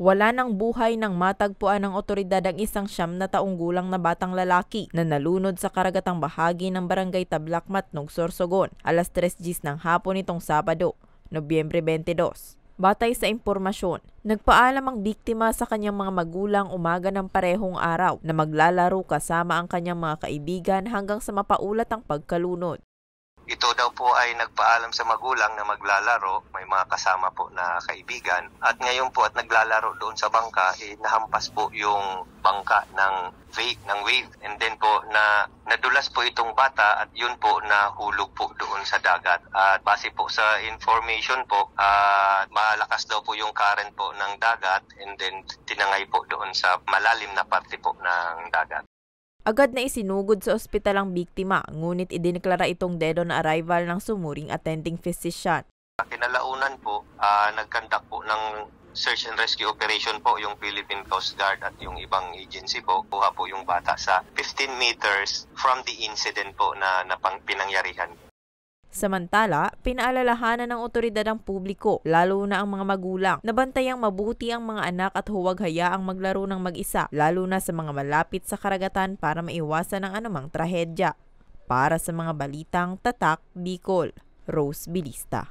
Wala ng buhay nang matagpuan ng otoridad ang isang 9 gulang na batang lalaki na nalunod sa karagatang bahagi ng barangay Tablakmat, Sorsogon, alas 3:00 ng hapon nitong Sabado, Nobyembre 22. Batay sa impormasyon, nagpaalam ang biktima sa kanyang mga magulang umaga ng parehong araw na maglalaro kasama ang kanyang mga kaibigan hanggang sa mapaulat ang pagkalunod. Ito daw po ay nagpaalam sa magulang na maglalaro, may mga kasama po na kaibigan. At ngayon po at naglalaro doon sa bangka, nahampas po yung bangka ng wave. And then po nadulas po itong bata at yun po nahulog po doon sa dagat. At base po sa information po, malakas daw po yung current po ng dagat and then tinangay po doon sa malalim na parte po ng dagat. Agad na isinugod sa ospital ang biktima, ngunit idineklara itong dead on arrival ng sumuring attending physician. Kinalaunan po, nagkandak po ng search and rescue operation po yung Philippine Coast Guard at yung ibang agency po. Kuha po yung bata sa 15 meters from the incident po na pinangyarihan. Samantala, pinaalalahanan ng otoridad ang publiko, lalo na ang mga magulang, na bantayang mabuti ang mga anak at huwag hayaang maglaro ng mag-isa, lalo na sa mga malapit sa karagatan para maiwasan ang anumang trahedya. Para sa mga balitang Tatak, Bicol, Rose Bilista.